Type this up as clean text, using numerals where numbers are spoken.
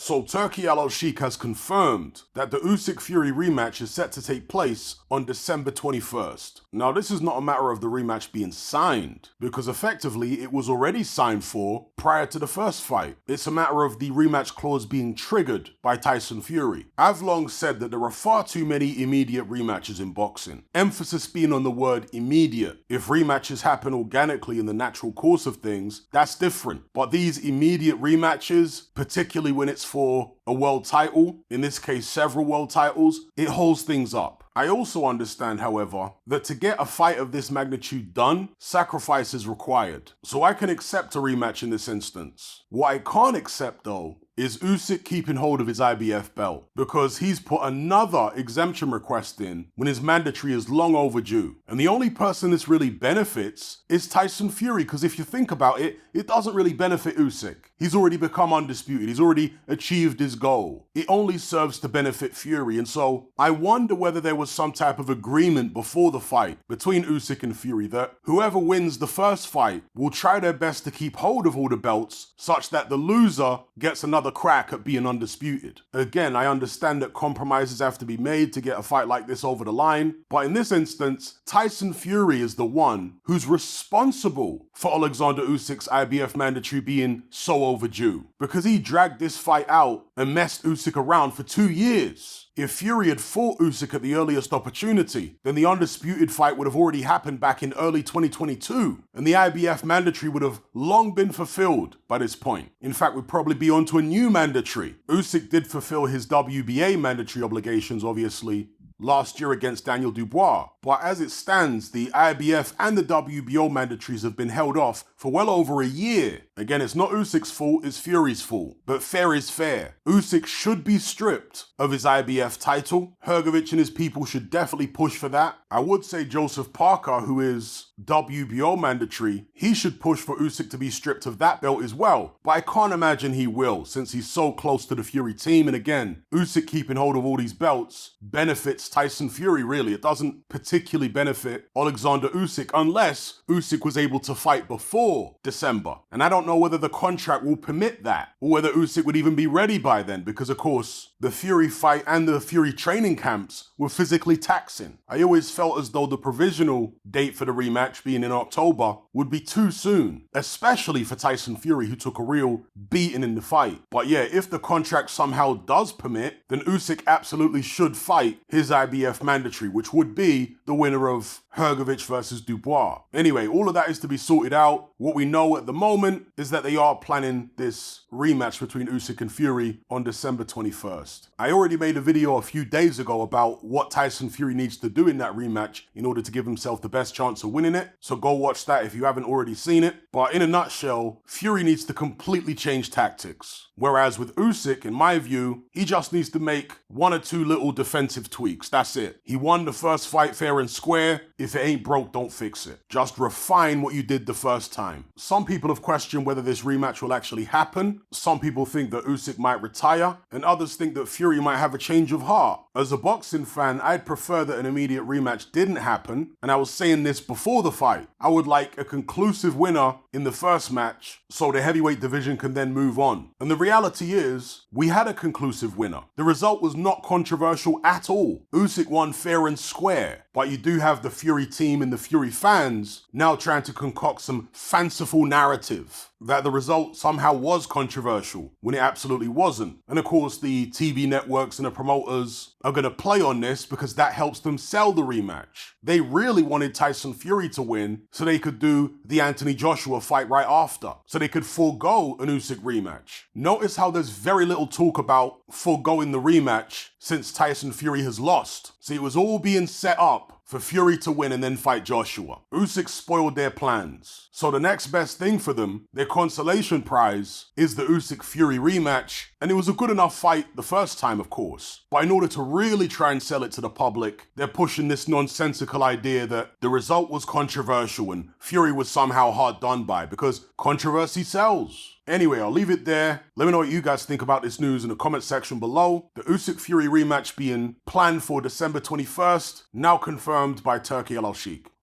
So Turkey Usyk has confirmed that the Usyk-Fury rematch is set to take place on December 21st. Now this is not a matter of the rematch being signed, because effectively it was already signed for prior to the first fight. It's a matter of the rematch clause being triggered by Tyson Fury. I've long said that there are far too many immediate rematches in boxing. Emphasis being on the word immediate. If rematches happen organically in the natural course of things, that's different. But these immediate rematches, particularly when it's for a world title, in this case several world titles, it holds things up. I also understand, however, that to get a fight of this magnitude done, sacrifice is required. So I can accept a rematch in this instance. What I can't accept though is Usyk keeping hold of his IBF belt, because he's put another exemption request in when his mandatory is long overdue. And the only person this really benefits is Tyson Fury, because if you think about it, it doesn't really benefit Usyk. He's already become undisputed. He's already achieved his goal. It only serves to benefit Fury. And so I wonder whether there was some type of agreement before the fight between Usyk and Fury that whoever wins the first fight will try their best to keep hold of all the belts such that the loser gets another crack at being undisputed. Again, I understand that compromises have to be made to get a fight like this over the line, but in this instance, Tyson Fury is the one who's responsible for Oleksandr Usyk's IBF mandatory being so overdue, because he dragged this fight out and messed Usyk around for 2 years. If Fury had fought Usyk at the earliest opportunity, then the undisputed fight would have already happened back in early 2022, and the IBF mandatory would have long been fulfilled by this point. In fact, we'd probably be onto a new mandatory. Usyk did fulfill his WBA mandatory obligations, obviously, last year against Daniel Dubois. But as it stands, the IBF and the WBO mandatories have been held off for well over a year. Again, it's not Usyk's fault, it's Fury's fault. But fair is fair. Usyk should be stripped of his IBF title. Hrgovic and his people should definitely push for that. I would say Joseph Parker, who is WBO mandatory, he should push for Usyk to be stripped of that belt as well. But I can't imagine he will, since he's so close to the Fury team. And again, Usyk keeping hold of all these belts benefits Tyson Fury, really. It doesn't particularly benefit Oleksandr Usyk unless Usyk was able to fight before December. And I don't know whether the contract will permit that, or whether Usyk would even be ready by then, because of course, the Fury fight and the Fury training camps were physically taxing. I always felt as though the provisional date for the rematch, being in October, would be too soon, especially for Tyson Fury, who took a real beating in the fight. But yeah, if the contract somehow does permit, then Usyk absolutely should fight his IBF mandatory, which would be the winner of Hrgovic versus Dubois. Anyway, all of that is to be sorted out. What we know at the moment is that they are planning this rematch between Usyk and Fury on December 21st. I already made a video a few days ago about what Tyson Fury needs to do in that rematch in order to give himself the best chance of winning it, so go watch that if you haven't already seen it. But in a nutshell, Fury needs to completely change tactics. Whereas with Usyk, in my view, he just needs to make 1 or 2 little defensive tweaks. That's it. He won the first fight fair and square. If it ain't broke, don't fix it. Just refine what you did the first time. Some people have questioned whether this rematch will actually happen. Some people think that Usyk might retire, and others think that Fury might have a change of heart. As a boxing fan, I'd prefer that an immediate rematch didn't happen, and I was saying this before the fight. I would like a conclusive winner in the first match, so the heavyweight division can then move on. And the reality is, we had a conclusive winner. The result was not controversial at all. Usyk won fair and square, but you do have the Fury team and the Fury fans now trying to concoct some fanciful narrative that the result somehow was controversial when it absolutely wasn't. And of course, the TV networks and the promoters are going to play on this because that helps them sell the rematch. They really wanted Tyson Fury to win so they could do the Anthony Joshua fight right after, so they could forego an Usyk rematch. Notice how there's very little talk about foregoing the rematch since Tyson Fury has lost. See, it was all being set up for Fury to win and then fight Joshua. Usyk spoiled their plans. So the next best thing for them, their consolation prize, is the Usyk-Fury rematch. And it was a good enough fight the first time, of course. But in order to really try and sell it to the public, they're pushing this nonsensical idea that the result was controversial and Fury was somehow hard done by, because controversy sells. Anyway, I'll leave it there. Let me know what you guys think about this news in the comment section below. The Usyk-Fury rematch being planned for December 21st, now confirmed by Turkey Usyk.